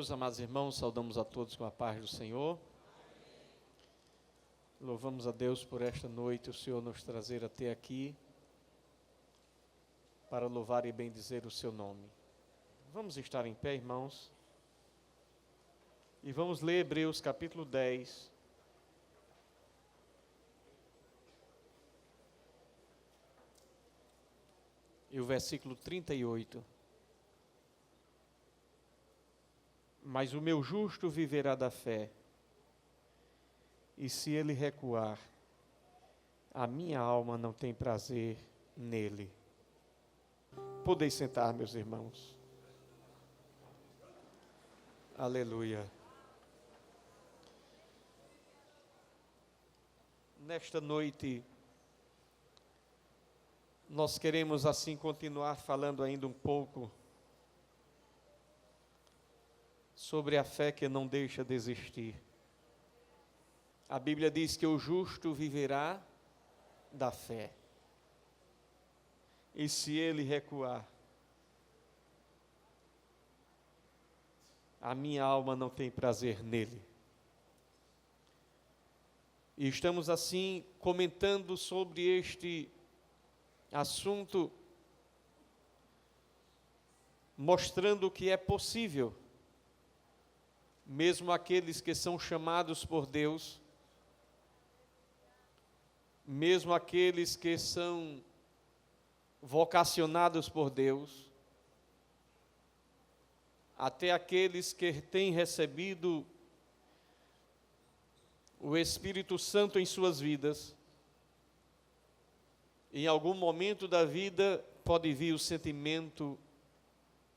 Meus amados irmãos, saudamos a todos com a paz do Senhor. Louvamos a Deus por esta noite, o Senhor nos trazer até aqui, para louvar e bendizer o seu nome. Vamos estar em pé, irmãos, e vamos ler Hebreus capítulo 10. E o versículo 38. Mas o meu justo viverá da fé, e se ele recuar, a minha alma não tem prazer nele. Podeis sentar, meus irmãos. Aleluia. Nesta noite, nós queremos assim continuar falando ainda um pouco sobre a fé que não deixa de existir. A Bíblia diz que o justo viverá da fé. E se ele recuar, a minha alma não tem prazer nele. E estamos assim comentando sobre este assunto, mostrando que é possível, mesmo aqueles que são chamados por Deus, mesmo aqueles que são vocacionados por Deus, até aqueles que têm recebido o Espírito Santo em suas vidas, em algum momento da vida pode vir o sentimento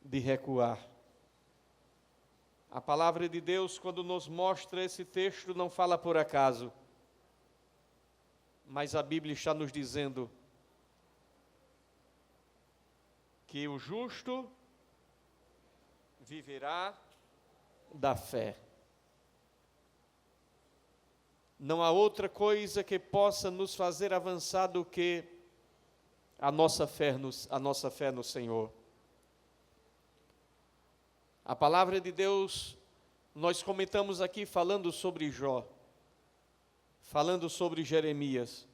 de recuar. A palavra de Deus, quando nos mostra esse texto, não fala por acaso, mas a Bíblia está nos dizendo que o justo viverá da fé. Não há outra coisa que possa nos fazer avançar do que a nossa fé no Senhor. A palavra de Deus, nós comentamos aqui falando sobre Jó, falando sobre Jeremias,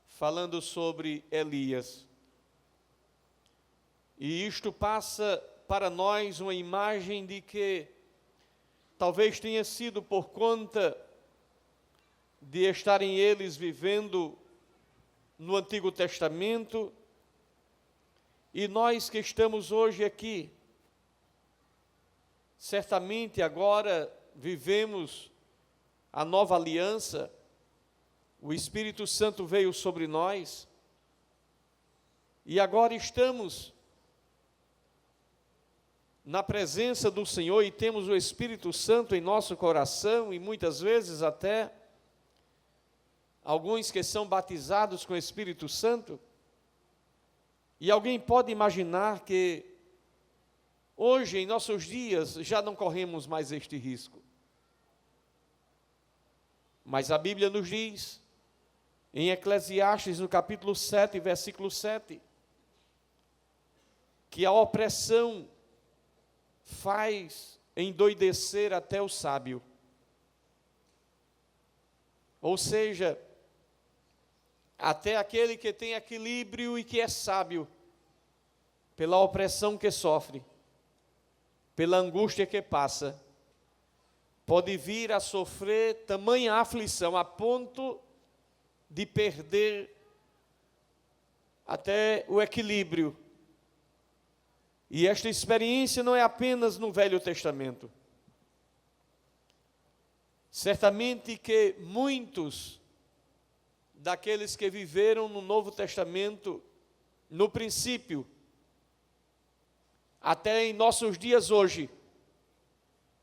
falando sobre Elias. E isto passa para nós uma imagem de que talvez tenha sido por conta de estarem eles vivendo no Antigo Testamento, e nós que estamos hoje aqui, certamente agora vivemos a nova aliança, o Espírito Santo veio sobre nós, e agora estamos na presença do Senhor e temos o Espírito Santo em nosso coração, e muitas vezes até alguns que são batizados com o Espírito Santo. E alguém pode imaginar que hoje, em nossos dias, já não corremos mais este risco. Mas a Bíblia nos diz, em Eclesiastes, no capítulo 7, versículo 7, que a opressão faz endoidecer até o sábio. Ou seja, até aquele que tem equilíbrio e que é sábio, pela opressão que sofre, pela angústia que passa, pode vir a sofrer tamanha aflição, a ponto de perder até o equilíbrio. E esta experiência não é apenas no Velho Testamento. Certamente que muitos daqueles que viveram no Novo Testamento, no princípio, até em nossos dias hoje,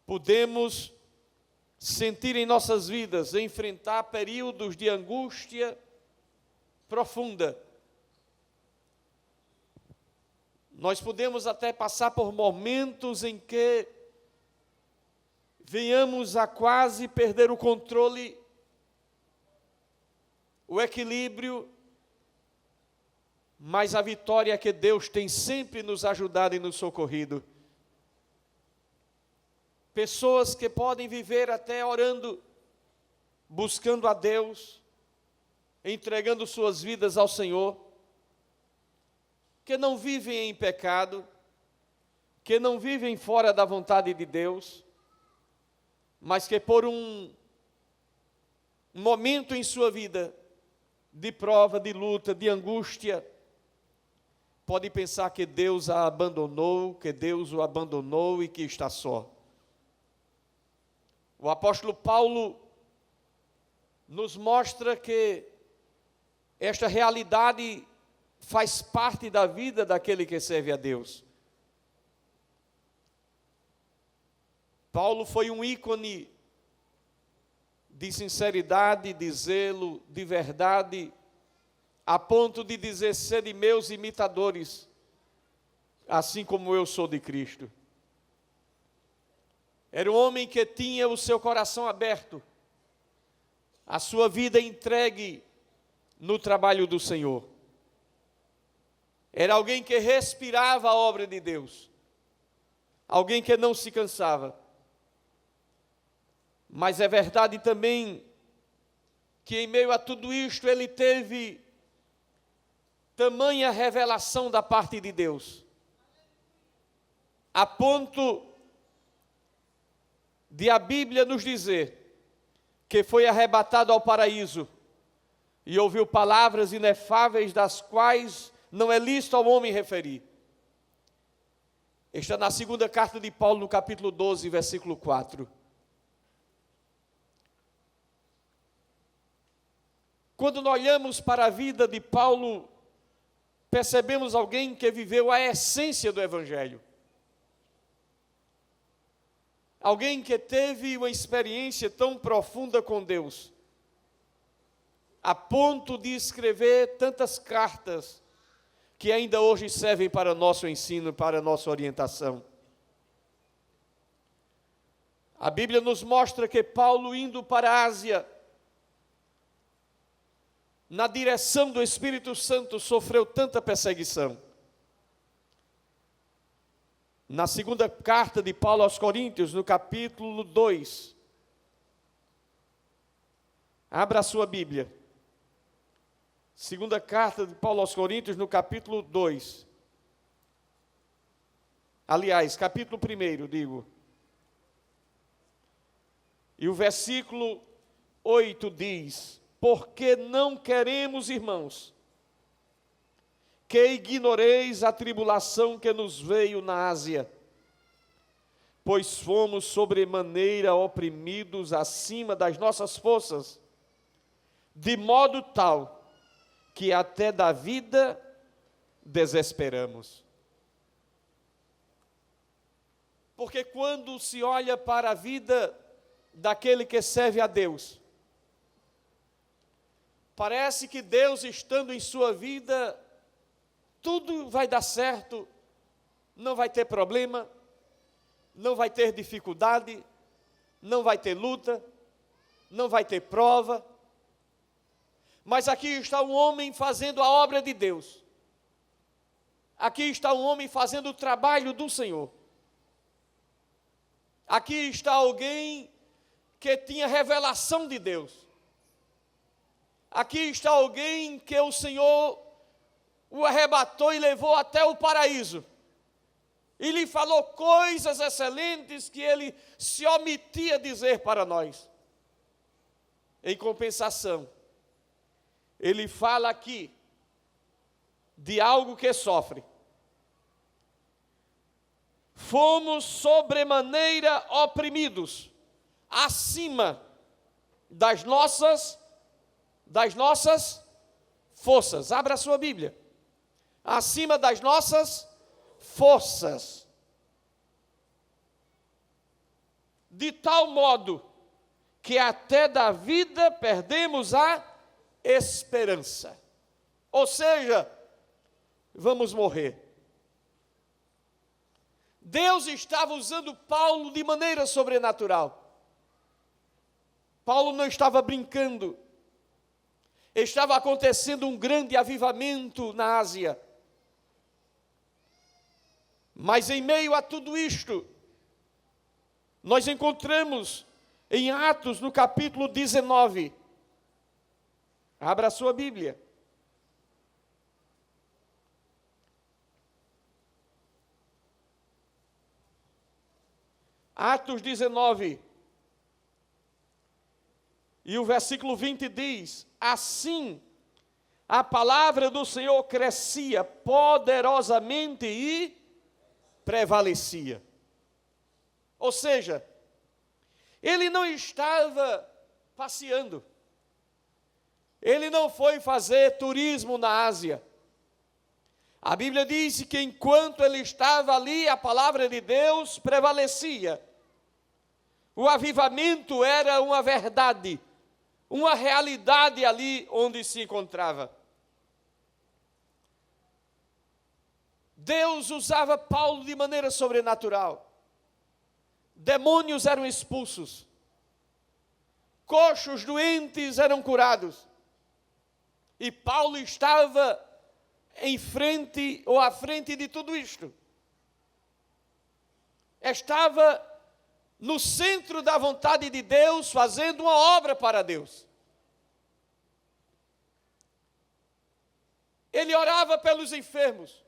podemos sentir em nossas vidas, enfrentar períodos de angústia profunda. Nós podemos até passar por momentos em que venhamos a quase perder o controle, o equilíbrio, mas a vitória que Deus tem sempre nos ajudado e nos socorrido. pessoas que podem viver até orando, buscando a Deus, entregando suas vidas ao Senhor, que não vivem em pecado, que não vivem fora da vontade de Deus, mas que por um momento em sua vida de prova, de luta, de angústia, pode pensar que Deus a abandonou, que Deus o abandonou e que está só. O apóstolo Paulo nos mostra que esta realidade faz parte da vida daquele que serve a Deus. Paulo foi um ícone de sinceridade, de zelo, de verdade, a ponto de dizer: sede meus imitadores, assim como eu sou de Cristo. Era um homem que tinha o seu coração aberto, a sua vida entregue no trabalho do Senhor. Era alguém que respirava a obra de Deus, alguém que não se cansava. Mas é verdade também que em meio a tudo isto ele teve tamanha revelação da parte de Deus, a ponto de a Bíblia nos dizer que foi arrebatado ao paraíso e ouviu palavras inefáveis das quais não é lícito ao homem referir. Está na segunda carta de Paulo, no capítulo 12, versículo 4. Quando nós olhamos para a vida de Paulo, percebemos alguém que viveu a essência do Evangelho. Alguém que teve uma experiência tão profunda com Deus, a ponto de escrever tantas cartas que ainda hoje servem para nosso ensino, para nossa orientação. A Bíblia nos mostra que Paulo, indo para a Ásia, na direção do Espírito Santo, sofreu tanta perseguição. Na segunda carta de Paulo aos Coríntios, no capítulo 2, abra a sua Bíblia. Segunda carta de Paulo aos Coríntios, no capítulo 2. Aliás, capítulo 1, digo. E o versículo 8 diz: porque não queremos, irmãos, que ignoreis a tribulação que nos veio na Ásia, pois fomos sobremaneira oprimidos acima das nossas forças, de modo tal que até da vida desesperamos. Porque quando se olha para a vida daquele que serve a Deus, parece que Deus, estando em sua vida, tudo vai dar certo, não vai ter problema, não vai ter dificuldade, não vai ter luta, não vai ter prova. Mas aqui está um homem fazendo a obra de Deus. Aqui está um homem fazendo o trabalho do Senhor. Aqui está alguém que tinha revelação de Deus. Aqui está alguém que o Senhor o arrebatou e levou até o paraíso. E lhe falou coisas excelentes que ele se omitia dizer para nós. Em compensação, ele fala aqui de algo que sofre. Fomos sobremaneira oprimidos, acima das nossas forças. Abra a sua Bíblia. Acima das nossas forças. De tal modo que até da vida perdemos a esperança. Ou seja, vamos morrer. Deus estava usando Paulo de maneira sobrenatural. Paulo não estava brincando. Estava acontecendo um grande avivamento na Ásia. Mas em meio a tudo isto, nós encontramos em Atos, no capítulo 19. Abra a sua Bíblia. Atos 19. E o versículo 20 diz: assim, a palavra do Senhor crescia poderosamente e prevalecia. Ou seja, ele não estava passeando. Ele não foi fazer turismo na Ásia. A Bíblia diz que enquanto ele estava ali, a palavra de Deus prevalecia. O avivamento era uma verdade, uma realidade ali onde se encontrava. Deus usava Paulo de maneira sobrenatural. Demônios eram expulsos. Coxos, doentes eram curados. E Paulo estava em frente ou à frente de tudo isto. Estava no centro da vontade de Deus, fazendo uma obra para Deus. Ele orava pelos enfermos.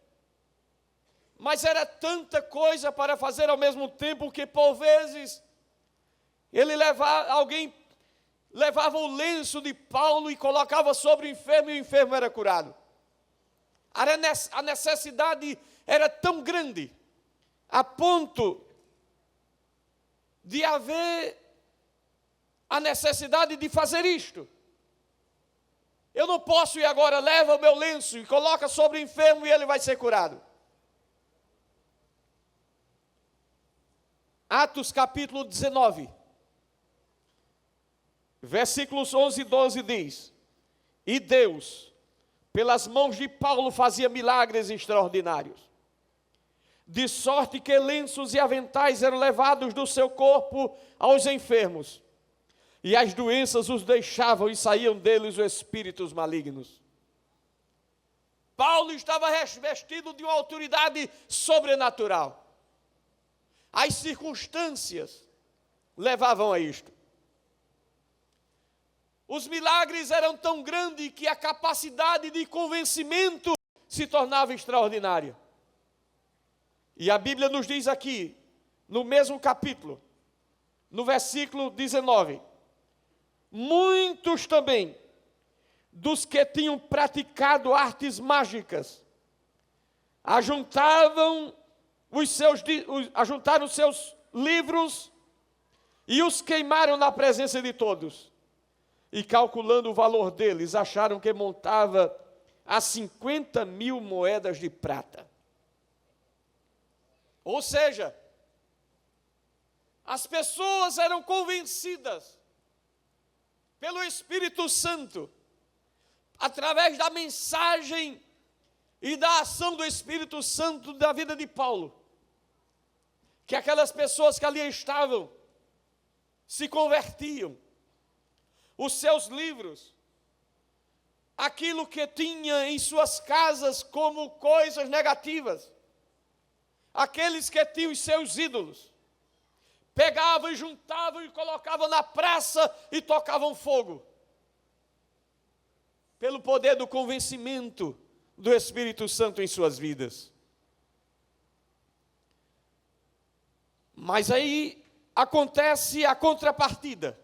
Mas era tanta coisa para fazer ao mesmo tempo que, por vezes, alguém levava o lenço de Paulo e colocava sobre o enfermo e o enfermo era curado. A necessidade era tão grande, a ponto de haver a necessidade de fazer isto. Eu não posso ir agora, leva o meu lenço e coloca sobre o enfermo e ele vai ser curado. Atos capítulo 19, versículos 11 e 12 diz: e Deus, pelas mãos de Paulo, fazia milagres extraordinários, de sorte que lenços e aventais eram levados do seu corpo aos enfermos, e as doenças os deixavam e saíam deles os espíritos malignos. Paulo estava revestido de uma autoridade sobrenatural. As circunstâncias levavam a isto. Os milagres eram tão grandes que a capacidade de convencimento se tornava extraordinária. E a Bíblia nos diz aqui, no mesmo capítulo, no versículo 19, muitos também dos que tinham praticado artes mágicas ajuntaram os seus livros e os queimaram na presença de todos. E calculando o valor deles, acharam que montava a 50.000 moedas de prata. Ou seja, as pessoas eram convencidas pelo Espírito Santo, através da mensagem e da ação do Espírito Santo da vida de Paulo, que aquelas pessoas que ali estavam se convertiam. Os seus livros, aquilo que tinha em suas casas como coisas negativas, aqueles que tinham os seus ídolos, pegavam e juntavam e colocavam na praça e tocavam fogo, pelo poder do convencimento do Espírito Santo em suas vidas. Mas aí acontece a contrapartida,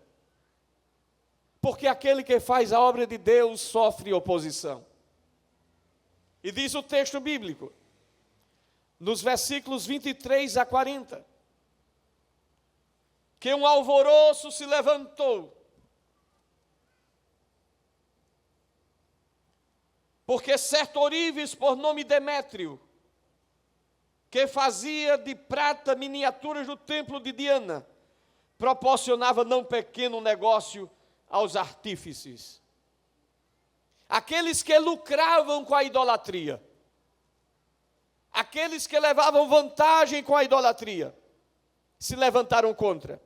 porque aquele que faz a obra de Deus sofre oposição. E diz o texto bíblico, nos versículos 23 a 40, que um alvoroço se levantou, porque certo ourives, por nome Demétrio, que fazia de prata miniaturas do templo de Diana, proporcionava não pequeno negócio aos artífices, aqueles que lucravam com a idolatria, aqueles que levavam vantagem com a idolatria, se levantaram contra.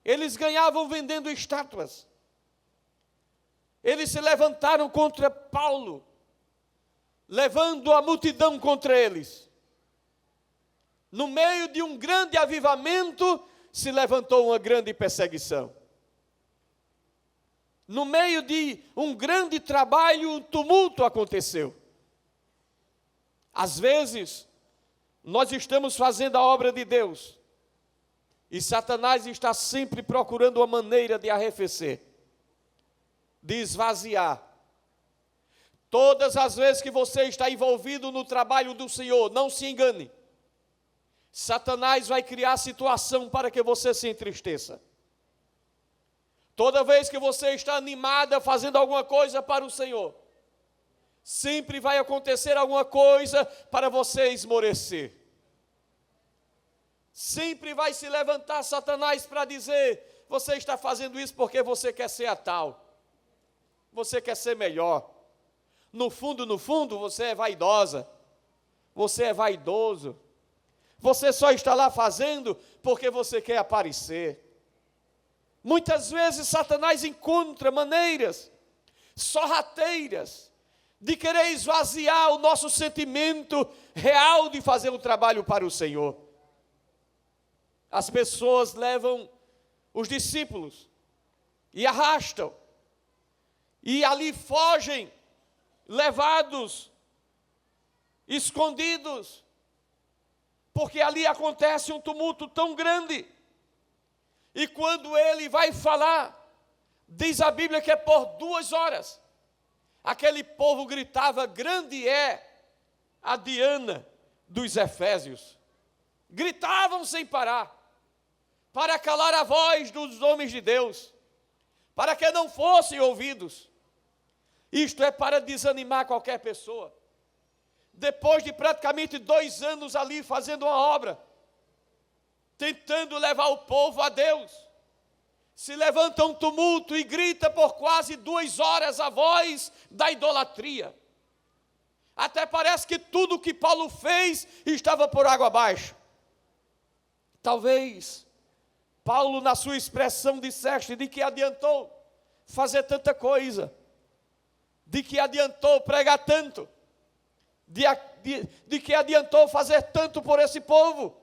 Eles ganhavam vendendo estátuas. Eles se levantaram contra Paulo, levando a multidão contra eles. No meio de um grande avivamento, se levantou uma grande perseguição. No meio de um grande trabalho, um tumulto aconteceu. Às vezes, nós estamos fazendo a obra de Deus, e Satanás está sempre procurando uma maneira de arrefecer, de esvaziar. Todas as vezes que você está envolvido no trabalho do Senhor, não se engane, Satanás vai criar situação para que você se entristeça. Toda vez que você está animada fazendo alguma coisa para o Senhor, sempre vai acontecer alguma coisa para você esmorecer. Sempre vai se levantar Satanás para dizer: você está fazendo isso porque você quer ser a tal, você quer ser melhor. No fundo, você é vaidosa, você é vaidoso, você só está lá fazendo porque você quer aparecer. Muitas vezes Satanás encontra maneiras sorrateiras de querer esvaziar o nosso sentimento real de fazer um trabalho para o Senhor. As pessoas levam os discípulos e arrastam, e ali fogem, levados, escondidos, porque ali acontece um tumulto tão grande. E quando ele vai falar, diz a Bíblia que é por 2 horas, aquele povo gritava: grande é a Diana dos Efésios. Gritavam sem parar, para calar a voz dos homens de Deus, para que não fossem ouvidos. Isto é para desanimar qualquer pessoa. Depois de praticamente 2 anos ali fazendo uma obra, tentando levar o povo a Deus, se levanta um tumulto e grita por quase 2 horas a voz da idolatria. Até parece que tudo que Paulo fez estava por água abaixo. Talvez Paulo, na sua expressão, disseste: de que adiantou fazer tanta coisa, de que adiantou pregar tanto, de que adiantou fazer tanto por esse povo,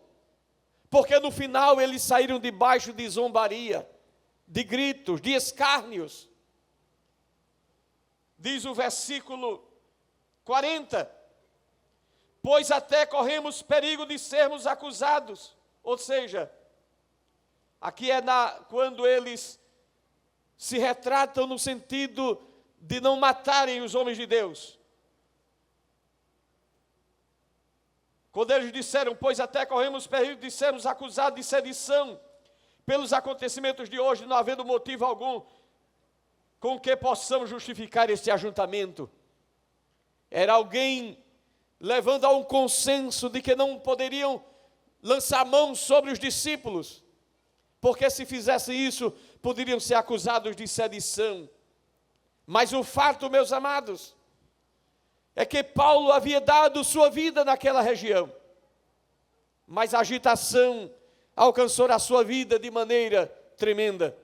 porque no final eles saíram debaixo de zombaria, de gritos, de escárnios. Diz o versículo 40, pois até corremos perigo de sermos acusados. Ou seja, aqui é quando eles se retratam no sentido de não matarem os homens de Deus. Quando eles disseram: pois até corremos perigo de sermos acusados de sedição, pelos acontecimentos de hoje, não havendo motivo algum com que possamos justificar este ajuntamento. Era alguém levando a um consenso de que não poderiam lançar mão sobre os discípulos, porque se fizessem isso, poderiam ser acusados de sedição. Mas o fato, meus amados, é que Paulo havia dado sua vida naquela região, mas a agitação alcançou a sua vida de maneira tremenda.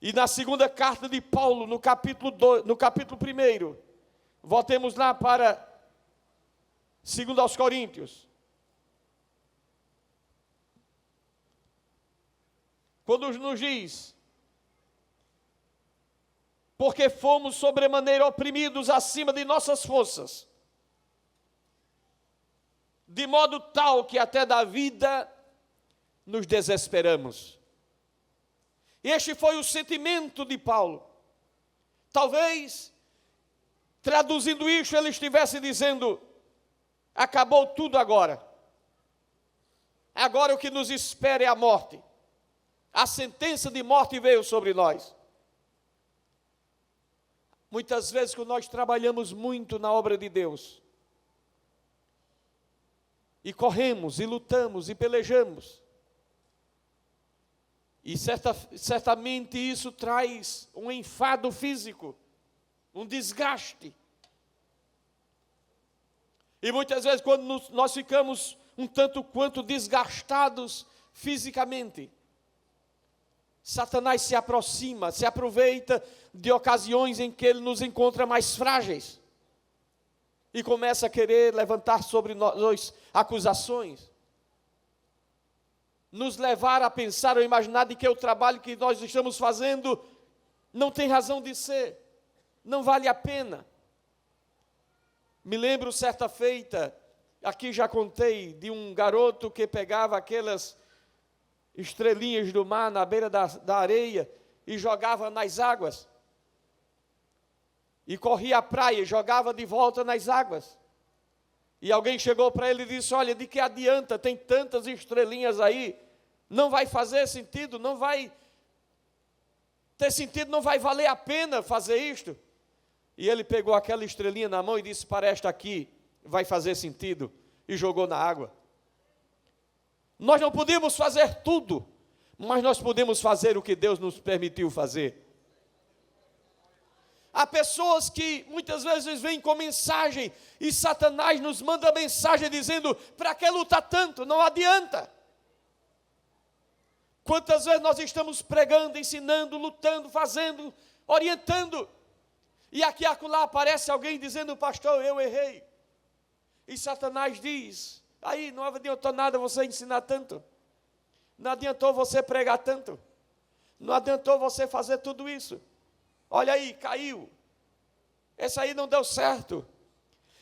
E na segunda carta de Paulo, no capítulo 1, voltemos lá para 2 aos Coríntios. Quando nos diz: porque fomos sobremaneira oprimidos acima de nossas forças, de modo tal que até da vida nos desesperamos. Este foi o sentimento de Paulo. Talvez, traduzindo isto, ele estivesse dizendo: acabou tudo agora. Agora o que nos espera é a morte. A sentença de morte veio sobre nós. Muitas vezes, quando nós trabalhamos muito na obra de Deus, e corremos, e lutamos, e pelejamos, e certamente isso traz um enfado físico, um desgaste. E muitas vezes, quando nós ficamos um tanto quanto desgastados fisicamente, Satanás se aproxima, se aproveita de ocasiões em que ele nos encontra mais frágeis e começa a querer levantar sobre nós acusações. nos levar a pensar ou imaginar de que o trabalho que nós estamos fazendo não tem razão de ser, não vale a pena. Me lembro certa feita, aqui já contei, de um garoto que pegava aquelas estrelinhas do mar na beira da areia e jogava nas águas. E corria à praia e jogava de volta nas águas. E alguém chegou para ele e disse: olha, de que adianta, tem tantas estrelinhas aí, não vai fazer sentido, não vai ter sentido, não vai valer a pena fazer isto. E ele pegou aquela estrelinha na mão e disse: para esta aqui vai fazer sentido, e jogou na água. Nós não podemos fazer tudo, mas nós podemos fazer o que Deus nos permitiu fazer. Há pessoas que muitas vezes vêm com mensagem e Satanás nos manda mensagem dizendo: para que lutar tanto? Não adianta. Quantas vezes nós estamos pregando, ensinando, lutando, fazendo, orientando, e aqui e acolá aparece alguém dizendo: pastor, eu errei. E Satanás diz: aí não adiantou nada você ensinar tanto, não adiantou você pregar tanto, não adiantou você fazer tudo isso. Olha aí, caiu. Essa aí não deu certo.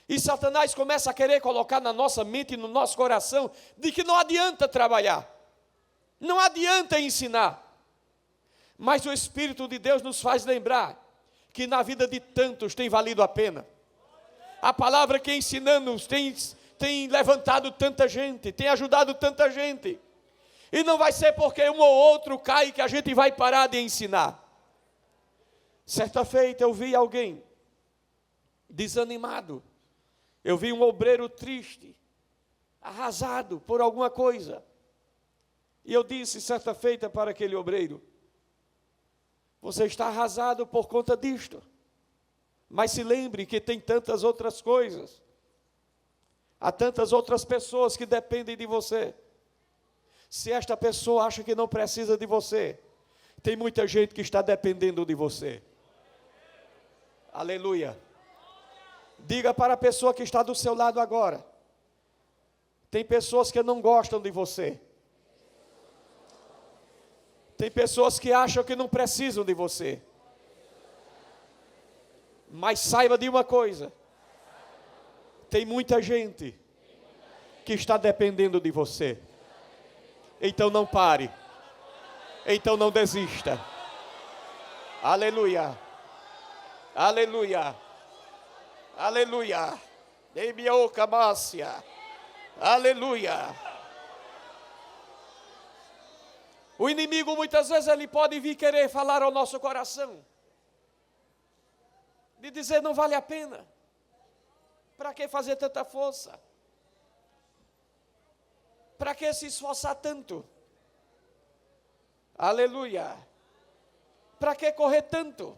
E Satanás começa a querer colocar na nossa mente e no nosso coração de que não adianta trabalhar, não adianta ensinar. Mas o Espírito de Deus nos faz lembrar que na vida de tantos tem valido a pena. A palavra que ensinamos tem levantado tanta gente, tem ajudado tanta gente. E não vai ser porque um ou outro cai que a gente vai parar de ensinar. Certa feita eu vi alguém desanimado, eu vi um obreiro triste, arrasado por alguma coisa, e eu disse certa feita para aquele obreiro: você está arrasado por conta disto, mas se lembre que tem tantas outras coisas, há tantas outras pessoas que dependem de você. Se esta pessoa acha que não precisa de você, tem muita gente que está dependendo de você. Aleluia. Diga para a pessoa que está do seu lado agora: tem pessoas que não gostam de você. Tem pessoas que acham que não precisam de você. Mas saiba de uma coisa: tem muita gente que está dependendo de você. Então não pare. Então não desista. Aleluia. Aleluia, aleluia, aleluia. O inimigo muitas vezes ele pode vir querer falar ao nosso coração, de dizer: não vale a pena, para que fazer tanta força, para que se esforçar tanto, aleluia, para que correr tanto?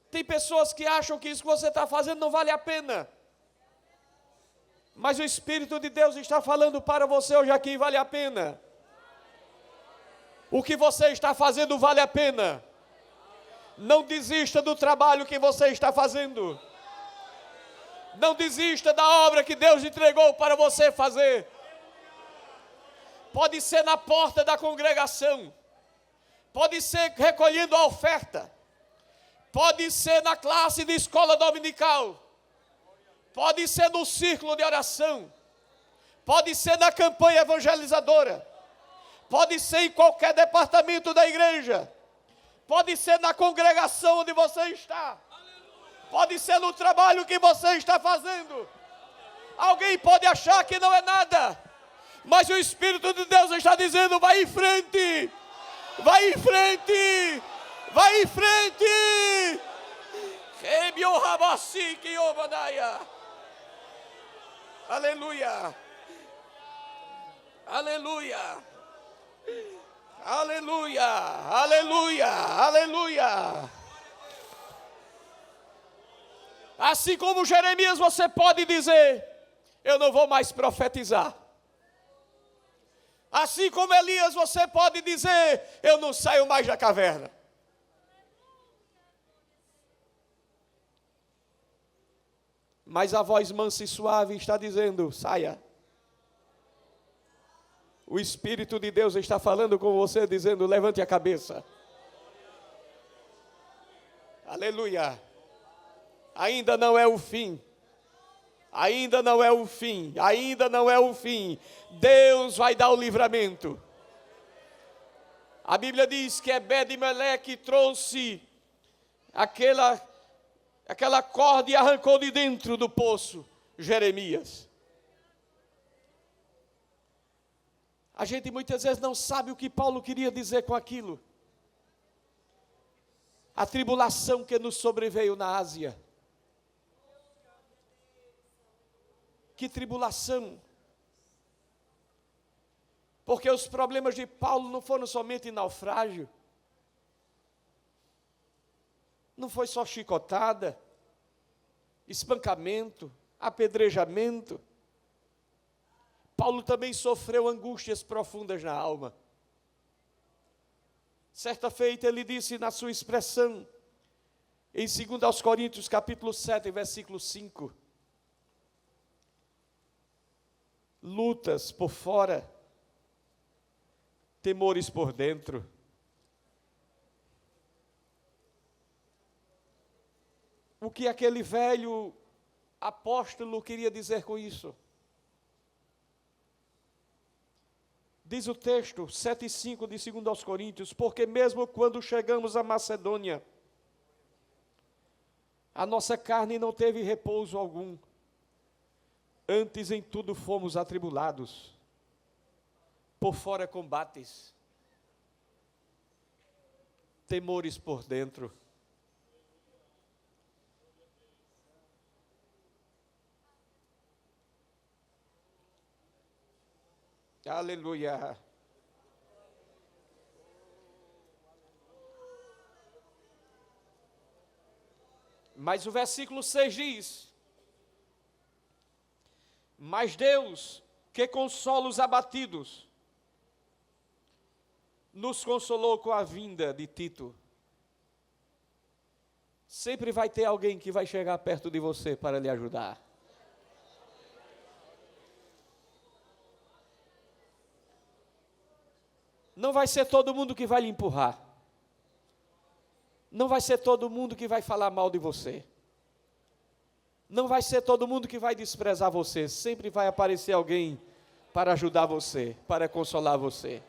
Tem pessoas que acham que isso que você está fazendo não vale a pena. Mas o Espírito de Deus está falando para você hoje aqui: vale a pena. O que você está fazendo vale a pena. Não desista do trabalho que você está fazendo. Não desista da obra que Deus entregou para você fazer. Pode ser na porta da congregação, pode ser recolhendo a oferta, pode ser na classe de escola dominical, pode ser no círculo de oração, pode ser na campanha evangelizadora, pode ser em qualquer departamento da igreja, pode ser na congregação onde você está, pode ser no trabalho que você está fazendo. Alguém pode achar que não é nada, mas o Espírito de Deus está dizendo: vai em frente, vai em frente, vai em frente. Aleluia, aleluia, aleluia, aleluia, aleluia. Assim como Jeremias, você pode dizer: eu não vou mais profetizar. Assim como Elias, você pode dizer: eu não saio mais da caverna. mas a voz mansa e suave está dizendo: saia. O Espírito de Deus está falando com você, dizendo: levante a cabeça. Aleluia. Ainda não é o fim. Ainda não é o fim. Ainda não é o fim. Deus vai dar o livramento. A Bíblia diz que Ebed-Meleque trouxe aquela corda e arrancou de dentro do poço Jeremias. A gente muitas vezes não sabe o que Paulo queria dizer com aquilo. A tribulação que nos sobreveio na Ásia. Que tribulação! Porque os problemas de Paulo não foram somente naufrágio. Não foi só chicotada, espancamento, apedrejamento. Paulo também sofreu angústias profundas na alma. Certa feita ele disse na sua expressão, em 2 Coríntios capítulo 7, versículo 5. Lutas por fora, temores por dentro. O que aquele velho apóstolo queria dizer com isso? Diz o texto, 7:5 de 2 Coríntios, porque mesmo quando chegamos à Macedônia, a nossa carne não teve repouso algum. Antes em tudo fomos atribulados, por fora combates, temores por dentro. Aleluia. Mas o versículo 6 diz: mas Deus, que consola os abatidos, nos consolou com a vinda de Tito. Sempre vai ter alguém que vai chegar perto de você para lhe ajudar. Não vai ser todo mundo que vai lhe empurrar. Não vai ser todo mundo que vai falar mal de você. Não vai ser todo mundo que vai desprezar você. Sempre vai aparecer alguém para ajudar você, para consolar você.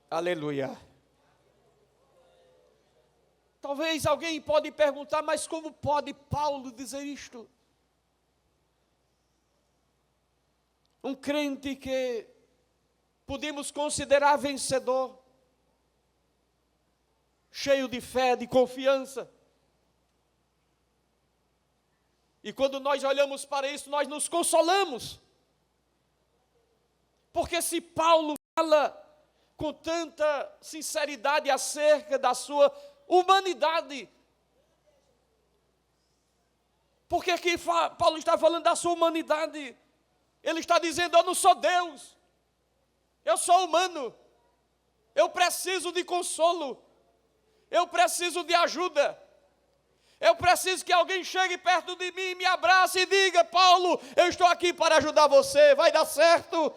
Aleluia. Talvez alguém pode perguntar, mas como pode Paulo dizer isto? Um crente que podemos considerar vencedor, cheio de fé, de confiança. E quando nós olhamos para isso, nós nos consolamos. Porque se Paulo fala com tanta sinceridade acerca da sua humanidade, porque aqui Paulo está falando da sua humanidade. Ele está dizendo: eu não sou Deus, eu sou humano, eu preciso de consolo, eu preciso de ajuda. Eu preciso que alguém chegue perto de mim, me abrace e diga: Paulo, eu estou aqui para ajudar você, vai dar certo.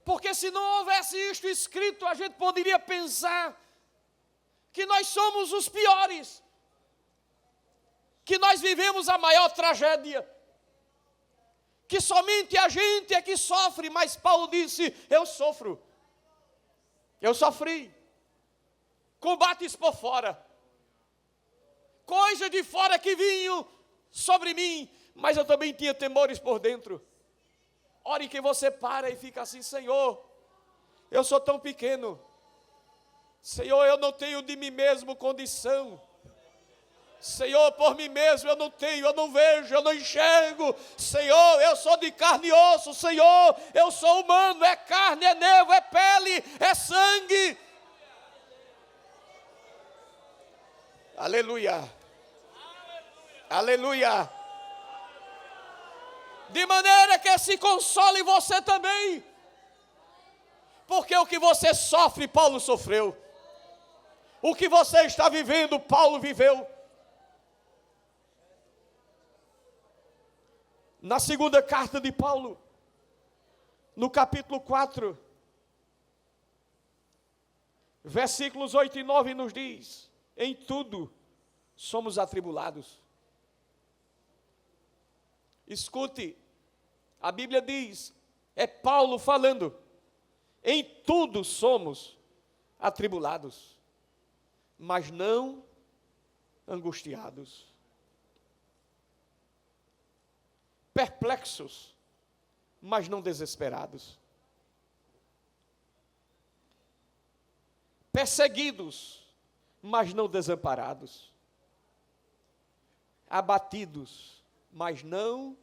Porque se não houvesse isto escrito, a gente poderia pensar que nós somos os piores, que nós vivemos a maior tragédia, que somente a gente é que sofre. Mas Paulo disse: eu sofro, eu sofri, combates por fora, coisas de fora que vinham sobre mim, mas eu também tinha temores por dentro. Hora em que você para e fica assim: Senhor, eu sou tão pequeno, Senhor, eu não tenho de mim mesmo condição, Senhor, por mim mesmo eu não tenho, eu não vejo, eu não enxergo. Senhor, eu sou de carne e osso. Senhor, eu sou humano, é carne, é nervo, é pele, é sangue. Aleluia. Aleluia. De maneira que se console você também. Porque o que você sofre, Paulo sofreu. O que você está vivendo, Paulo viveu. Na segunda carta de Paulo, no capítulo 4, versículos 8 e 9 nos diz: em tudo somos atribulados. Escute, a Bíblia diz, é Paulo falando, em tudo somos atribulados, mas não angustiados, perplexos, mas não desesperados, perseguidos, mas não desamparados, abatidos, mas não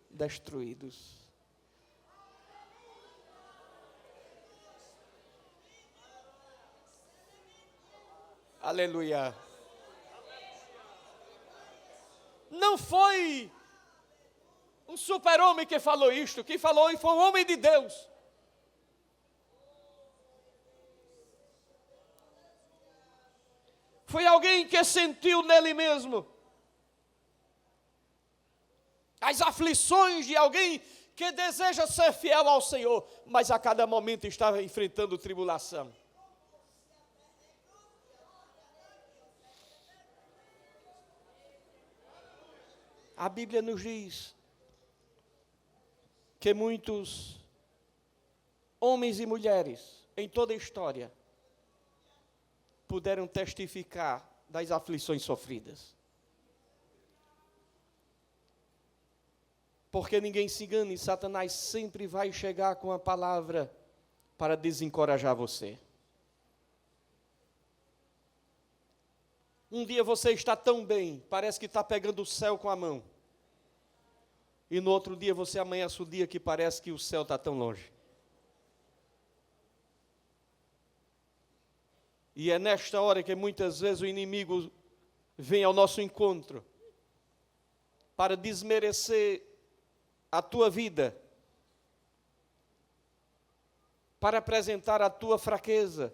destruídos. Aleluia. Não foi um super-homem que falou isto, quem falou foi um homem de Deus. Foi alguém que sentiu nele mesmo as aflições de alguém que deseja ser fiel ao Senhor, mas a cada momento estava enfrentando tribulação. A Bíblia nos diz que muitos homens e mulheres em toda a história puderam testificar das aflições sofridas. Porque ninguém se engane, Satanás sempre vai chegar com a palavra para desencorajar você. Um dia você está tão bem, parece que está pegando o céu com a mão. E no outro dia você amanhece o dia que parece que o céu está tão longe. E é nesta hora que muitas vezes o inimigo vem ao nosso encontro para desmerecer a tua vida, para apresentar a tua fraqueza,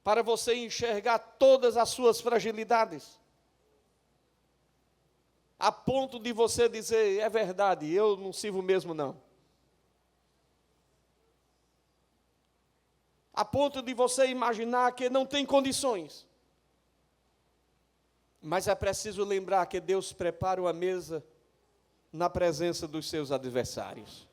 para você enxergar todas as suas fragilidades, a ponto de você dizer, é verdade, eu não sirvo mesmo não. A ponto de você imaginar que não tem condições. Mas é preciso lembrar que Deus prepara uma mesa na presença dos seus adversários.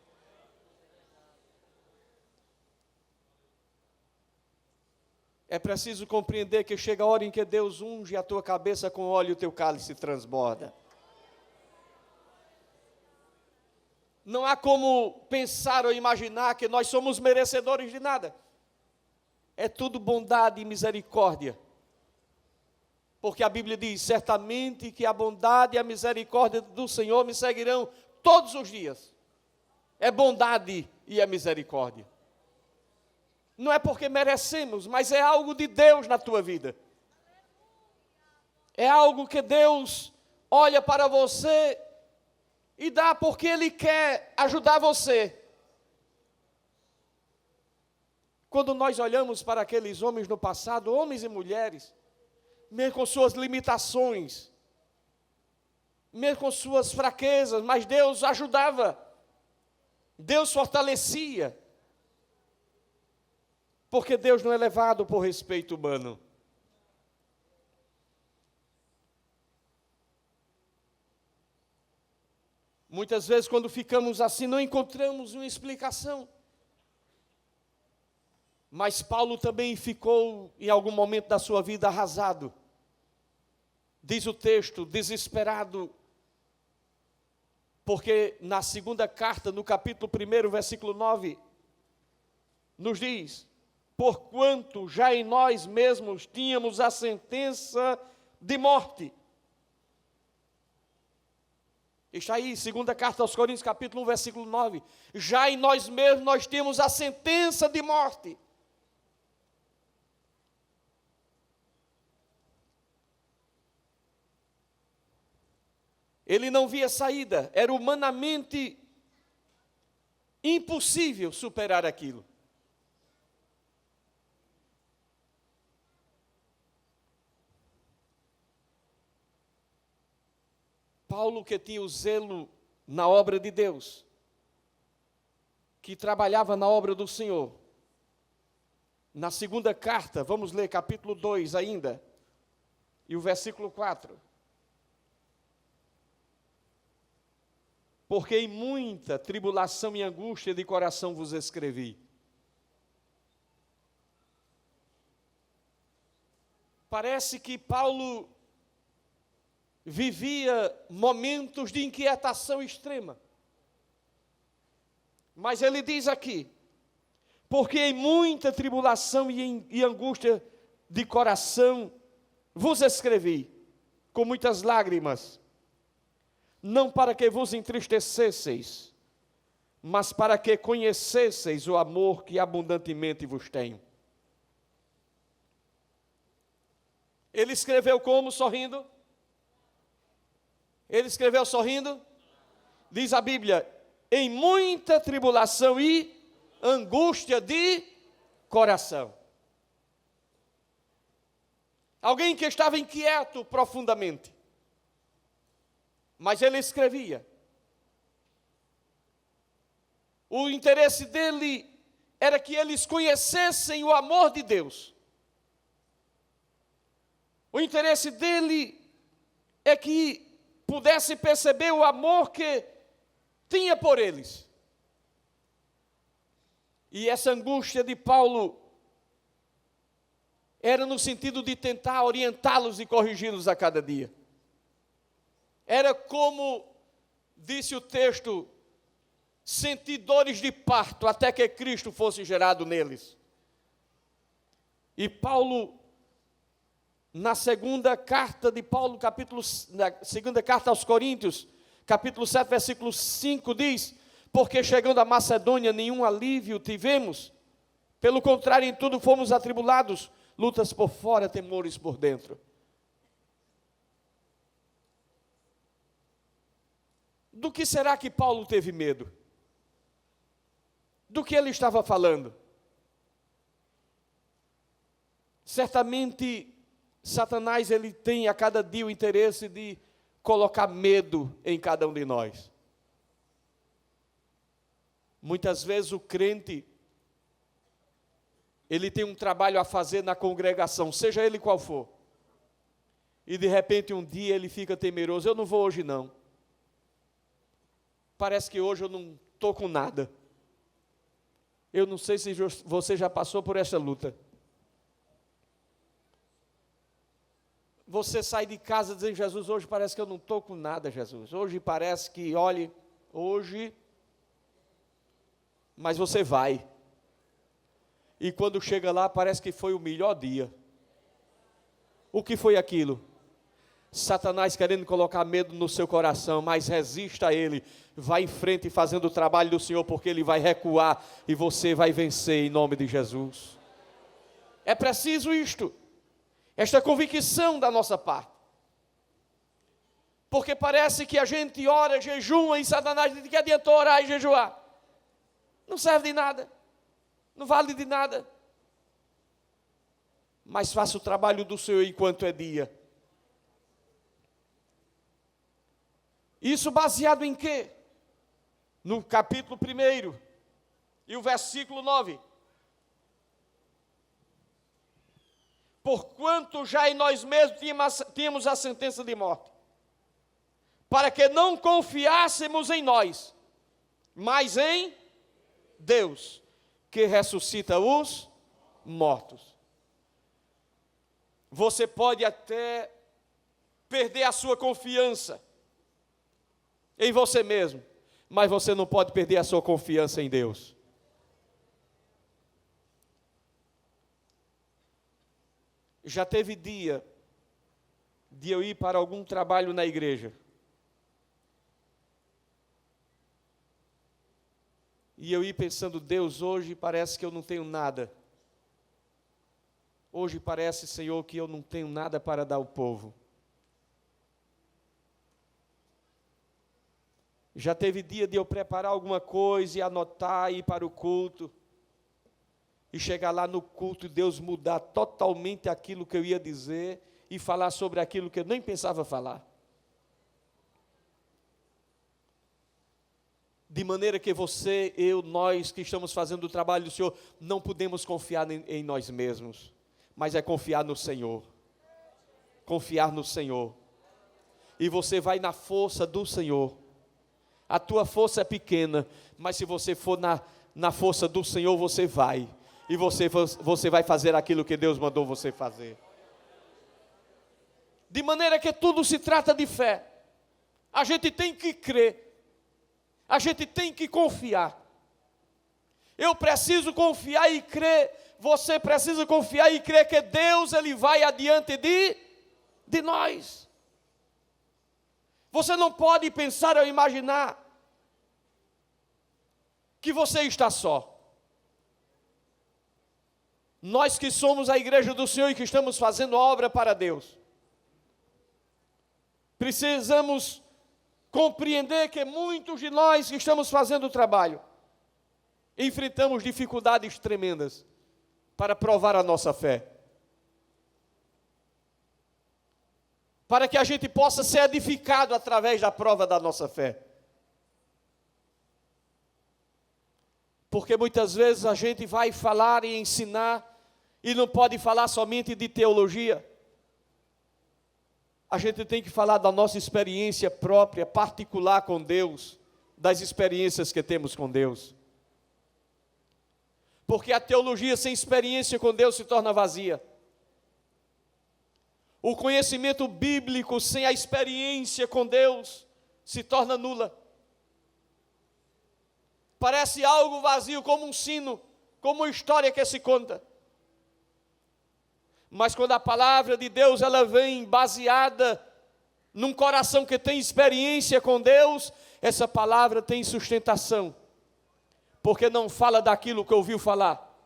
É preciso compreender que chega a hora em que Deus unge a tua cabeça com óleo e o teu cálice transborda. Não há como pensar ou imaginar que nós somos merecedores de nada. É tudo bondade e misericórdia. Porque a Bíblia diz, certamente que a bondade e a misericórdia do Senhor me seguirão todos os dias. É bondade e a misericórdia. Não é porque merecemos, mas é algo de Deus na tua vida. É algo que Deus olha para você e dá porque Ele quer ajudar você. Quando nós olhamos para aqueles homens no passado, homens e mulheres, mesmo com suas limitações, mesmo com suas fraquezas, mas Deus ajudava, Deus fortalecia, porque Deus não é levado por respeito humano. Muitas vezes, quando ficamos assim, não encontramos uma explicação. Mas Paulo também ficou, em algum momento da sua vida, arrasado. Diz o texto, desesperado, porque na segunda carta, no capítulo 1, versículo 9, nos diz, porquanto já em nós mesmos tínhamos a sentença de morte. Está aí, segunda carta aos Coríntios, capítulo 1, versículo 9. Já em nós mesmos nós temos a sentença de morte. Ele não via saída, era humanamente impossível superar aquilo. Paulo, que tinha o zelo na obra de Deus, que trabalhava na obra do Senhor, na segunda carta, vamos ler capítulo 2 ainda, e o versículo 4. Porque em muita tribulação e angústia de coração vos escrevi. Parece que Paulo vivia momentos de inquietação extrema. Mas ele diz aqui, porque em muita tribulação e angústia de coração vos escrevi, com muitas lágrimas, não para que vos entristecesseis, mas para que conhecesseis o amor que abundantemente vos tenho. Ele escreveu como? Sorrindo? Ele escreveu sorrindo? Diz a Bíblia, em muita tribulação e angústia de coração. Alguém que estava inquieto profundamente. Mas ele escrevia. O interesse dele era que eles conhecessem o amor de Deus. O interesse dele é que pudesse perceber o amor que tinha por eles. E essa angústia de Paulo era no sentido de tentar orientá-los e corrigi-los a cada dia. Era como, disse o texto, sentir dores de parto até que Cristo fosse gerado neles. E Paulo, na segunda carta de Paulo, na segunda carta aos Coríntios, capítulo 7, versículo 5, diz, porque chegando à Macedônia nenhum alívio tivemos, pelo contrário, em tudo fomos atribulados, lutas por fora, temores por dentro. Do que será que Paulo teve medo? Do que ele estava falando? Certamente, Satanás ele tem a cada dia o interesse de colocar medo em cada um de nós. Muitas vezes o crente, ele tem um trabalho a fazer na congregação, seja ele qual for. E de repente um dia ele fica temeroso, eu não vou hoje não. Parece que hoje eu não estou com nada. Eu não sei se você já passou por essa luta. Você sai de casa dizendo, Jesus, hoje parece que eu não estou com nada, Jesus. Hoje parece que, olhe, hoje... Mas você vai. E quando chega lá, parece que foi o melhor dia. O que foi aquilo? Satanás querendo colocar medo no seu coração, mas resista a ele. Vai em frente fazendo o trabalho do Senhor, porque ele vai recuar e você vai vencer em nome de Jesus. É preciso isto. Esta convicção da nossa parte. Porque parece que a gente ora, jejuma e Satanás diz que adiantou orar e jejuar. Não serve de nada. Não vale de nada. Mas faça o trabalho do Senhor enquanto é dia. Isso baseado em quê? No capítulo 1 e o versículo 9. Porquanto já em nós mesmos tínhamos a sentença de morte, para que não confiássemos em nós, mas em Deus, que ressuscita os mortos. Você pode até perder a sua confiança em você mesmo, mas você não pode perder a sua confiança em Deus. Já teve dia de eu ir para algum trabalho na igreja e eu ir pensando, Deus, hoje parece que eu não tenho nada. Hoje parece, Senhor, que eu não tenho nada para dar ao povo. Já teve dia de eu preparar alguma coisa e anotar e ir para o culto. E chegar lá no culto e Deus mudar totalmente aquilo que eu ia dizer e falar sobre aquilo que eu nem pensava falar. De maneira que você, eu, nós que estamos fazendo o trabalho do Senhor, não podemos confiar em nós mesmos, mas é confiar no Senhor. Confiar no Senhor. E você vai na força do Senhor. A tua força é pequena, mas se você for na força do Senhor, você vai. E você vai fazer aquilo que Deus mandou você fazer. De maneira que tudo se trata de fé. A gente tem que crer. A gente tem que confiar. Eu preciso confiar e crer. Você precisa confiar e crer que Deus, Ele vai adiante de nós. Você não pode pensar ou imaginar que você está só. Nós que somos a igreja do Senhor e que estamos fazendo obra para Deus, precisamos compreender que muitos de nós que estamos fazendo o trabalho, enfrentamos dificuldades tremendas para provar a nossa fé. Para que a gente possa ser edificado através da prova da nossa fé. Porque muitas vezes a gente vai falar e ensinar e não pode falar somente de teologia. A gente tem que falar da nossa experiência própria, particular com Deus, das experiências que temos com Deus. Porque a teologia sem experiência com Deus se torna vazia. O conhecimento bíblico sem a experiência com Deus se torna nula. Parece algo vazio, como um sino, como uma história que se conta. Mas quando a palavra de Deus ela vem baseada num coração que tem experiência com Deus, essa palavra tem sustentação. Porque não fala daquilo que ouviu falar,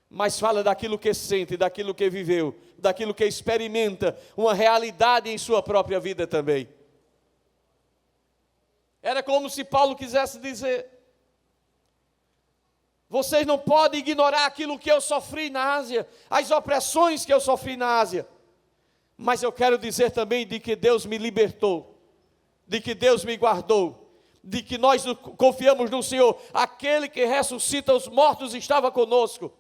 mas fala daquilo que sente, daquilo que viveu, daquilo que experimenta, uma realidade em sua própria vida também. Era como se Paulo quisesse dizer: vocês não podem ignorar aquilo que eu sofri na Ásia, as opressões que eu sofri na Ásia. Mas eu quero dizer também de que Deus me libertou, de que Deus me guardou, de que nós confiamos no Senhor. Aquele que ressuscita os mortos estava conosco.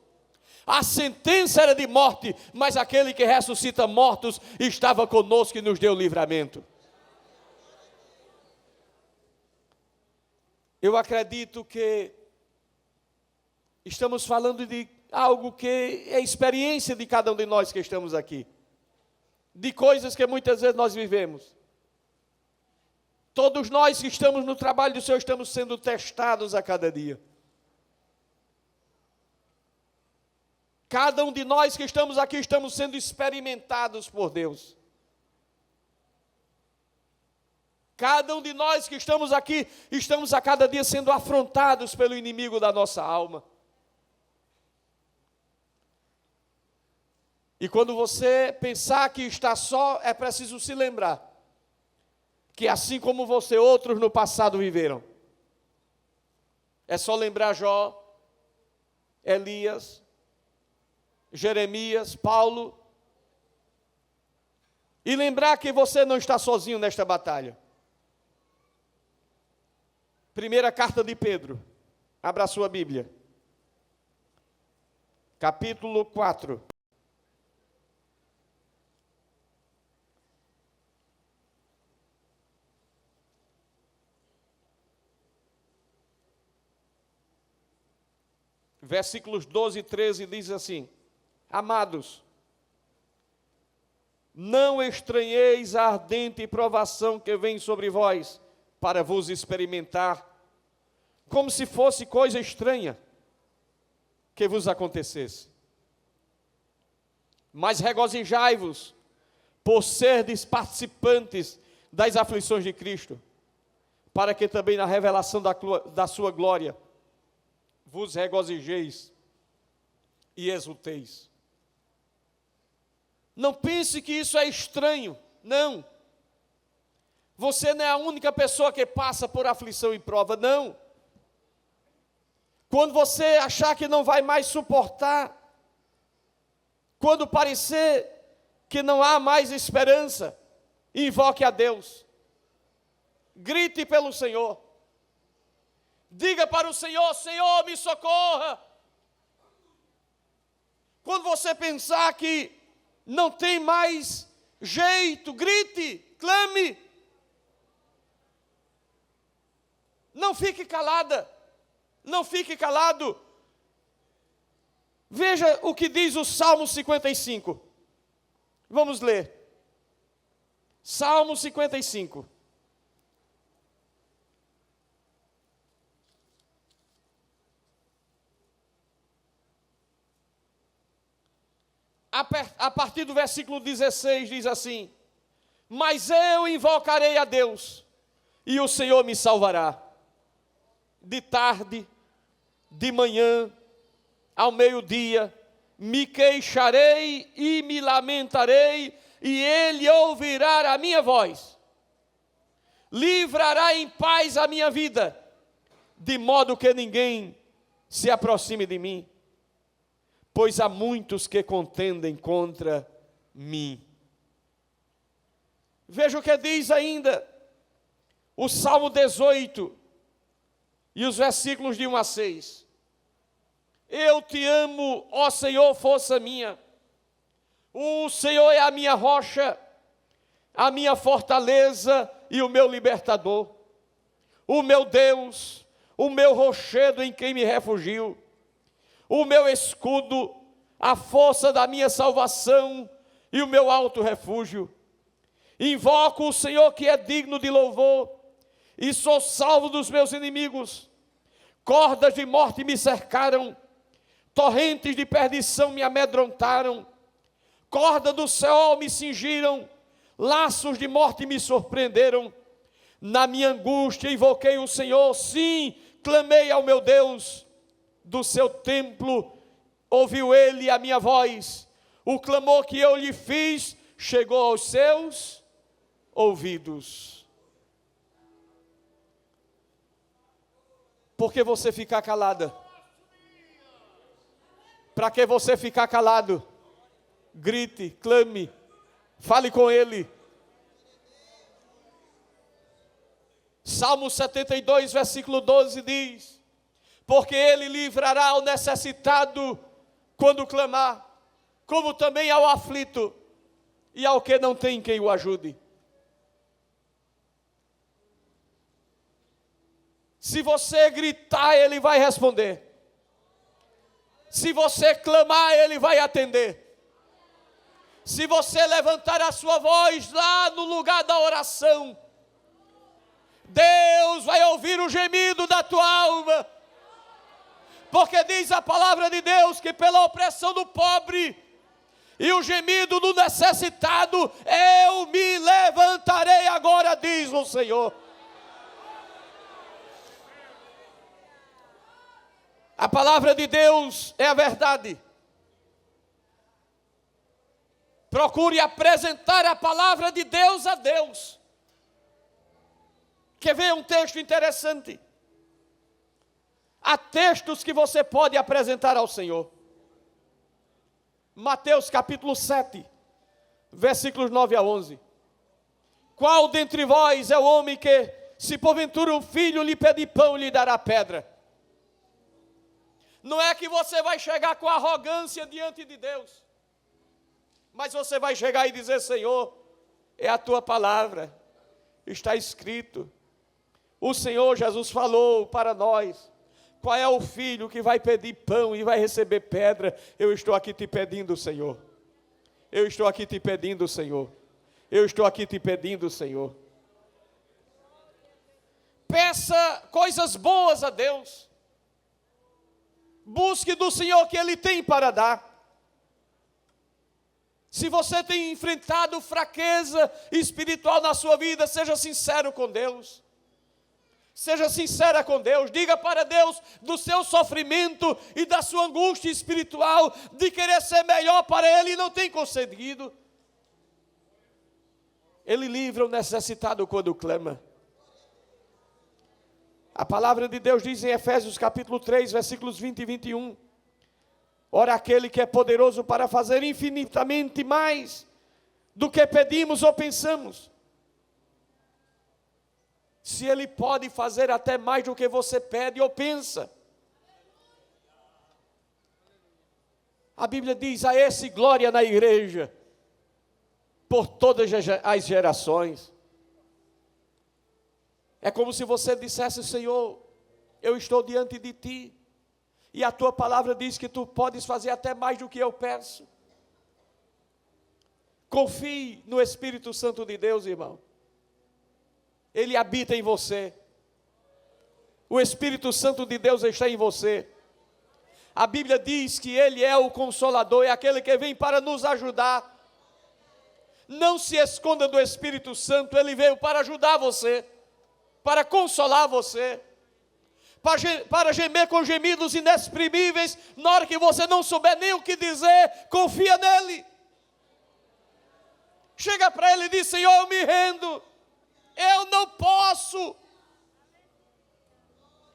A sentença era de morte, mas aquele que ressuscita mortos estava conosco e nos deu livramento. Eu acredito que estamos falando de algo que é experiência de cada um de nós que estamos aqui. De coisas que muitas vezes nós vivemos. Todos nós que estamos no trabalho do Senhor estamos sendo testados a cada dia. Cada um de nós que estamos aqui estamos sendo experimentados por Deus. Cada um de nós que estamos aqui estamos a cada dia sendo afrontados pelo inimigo da nossa alma. E quando você pensar que está só, é preciso se lembrar que assim como você, outros no passado viveram. É só lembrar Jó, Elias, Jeremias, Paulo, e lembrar que você não está sozinho nesta batalha. Primeira carta de Pedro, abra a sua Bíblia, capítulo 4. Versículos 12 e 13 diz assim: amados, não estranheis a ardente provação que vem sobre vós, para vos experimentar, como se fosse coisa estranha que vos acontecesse. Mas regozijai-vos, por serdes participantes das aflições de Cristo, para que também na revelação da sua glória vos regozijeis e exulteis. Não pense que isso é estranho, não. Você não é a única pessoa que passa por aflição e prova, não. Quando você achar que não vai mais suportar, quando parecer que não há mais esperança, invoque a Deus. Grite pelo Senhor. Diga para o Senhor: Senhor, me socorra. Quando você pensar que não tem mais jeito, grite, clame. Não fique calada, não fique calado. Veja o que diz o Salmo 55. Vamos ler. Salmo 55. A partir do versículo 16 diz assim: mas eu invocarei a Deus, e o Senhor me salvará. De tarde, de manhã, ao meio-dia, me queixarei e me lamentarei, e Ele ouvirá a minha voz. Livrará em paz a minha vida, de modo que ninguém se aproxime de mim. Pois há muitos que contendem contra mim. Veja o que diz ainda o Salmo 18, e os versículos de 1 a 6. Eu te amo, ó Senhor, força minha. O Senhor é a minha rocha, a minha fortaleza e o meu libertador. O meu Deus, o meu rochedo em quem me refugio. O meu escudo, a força da minha salvação e o meu alto refúgio. Invoco o Senhor que é digno de louvor, e sou salvo dos meus inimigos. Cordas de morte me cercaram, torrentes de perdição me amedrontaram, cordas do céu me cingiram, laços de morte me surpreenderam. Na minha angústia invoquei o Senhor, sim, clamei ao meu Deus. Do seu templo ouviu ele a minha voz, o clamor que eu lhe fiz chegou aos seus ouvidos. Por que você ficar calada? Para que você ficar calado? Grite, clame, fale com ele. Salmo 72, versículo 12 diz: porque ele livrará ao necessitado quando clamar, como também ao aflito e ao que não tem quem o ajude. Se você gritar, ele vai responder. Se você clamar, ele vai atender. Se você levantar a sua voz lá no lugar da oração, Deus vai ouvir o gemido da tua alma. Porque diz a palavra de Deus que pela opressão do pobre e o gemido do necessitado, eu me levantarei agora, diz o Senhor. A palavra de Deus é a verdade. Procure apresentar a palavra de Deus a Deus. Quer ver um texto interessante? Há textos que você pode apresentar ao Senhor. Mateus capítulo 7, versículos 9 a 11. Qual dentre vós é o homem que, se porventura um filho lhe pedir pão, lhe dará pedra? Não é que você vai chegar com arrogância diante de Deus, mas você vai chegar e dizer: Senhor, é a tua palavra, está escrito. O Senhor Jesus falou para nós. Qual é o filho que vai pedir pão e vai receber pedra? Eu estou aqui te pedindo, Senhor. Eu estou aqui te pedindo, Senhor. Eu estou aqui te pedindo, Senhor. Peça coisas boas a Deus. Busque do Senhor o que Ele tem para dar. Se você tem enfrentado fraqueza espiritual na sua vida, seja sincero com Deus. Seja sincera com Deus, diga para Deus do seu sofrimento e da sua angústia espiritual, de querer ser melhor para Ele e não tem conseguido. Ele livra o necessitado quando clama. A palavra de Deus diz em Efésios capítulo 3, versículos 20 e 21. Ora, aquele que é poderoso para fazer infinitamente mais do que pedimos ou pensamos. Se Ele pode fazer até mais do que você pede ou pensa. A Bíblia diz: a esse glória na igreja, por todas as gerações. É como se você dissesse: Senhor, eu estou diante de Ti, e a Tua palavra diz que Tu podes fazer até mais do que eu peço. Confie no Espírito Santo de Deus, irmão. Ele habita em você. O Espírito Santo de Deus está em você. A Bíblia diz que Ele é o Consolador, é aquele que vem para nos ajudar. Não se esconda do Espírito Santo, Ele veio para ajudar você, para consolar você, para gemer com gemidos inexprimíveis. Na hora que você não souber nem o que dizer, confia nele. Chega para Ele e diz: Senhor, eu me rendo, eu não posso,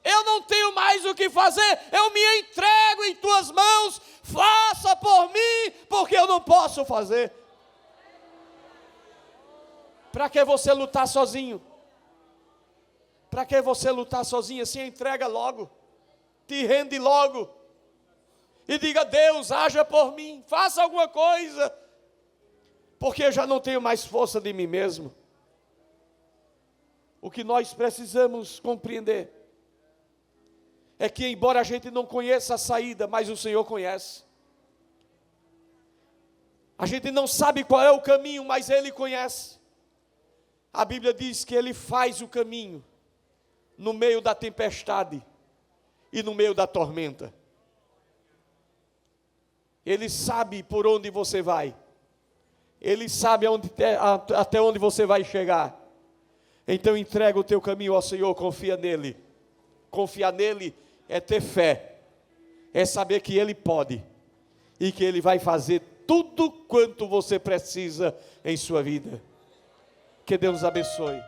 eu não tenho mais o que fazer, eu me entrego em Tuas mãos, faça por mim, porque eu não posso fazer. Para que você lutar sozinho? Para que você lutar sozinho? Se entrega logo, te rende logo, e diga: Deus, haja por mim, faça alguma coisa, porque eu já não tenho mais força de mim mesmo. O que nós precisamos compreender é que, embora a gente não conheça a saída, mas o Senhor conhece. A gente não sabe qual é o caminho, mas Ele conhece. A Bíblia diz que Ele faz o caminho no meio da tempestade e no meio da tormenta. Ele sabe por onde você vai. Ele sabe até onde você vai chegar. Então entrega o teu caminho ao Senhor, confia nele. Confiar nele é ter fé, é saber que Ele pode e que Ele vai fazer tudo quanto você precisa em sua vida. Que Deus abençoe.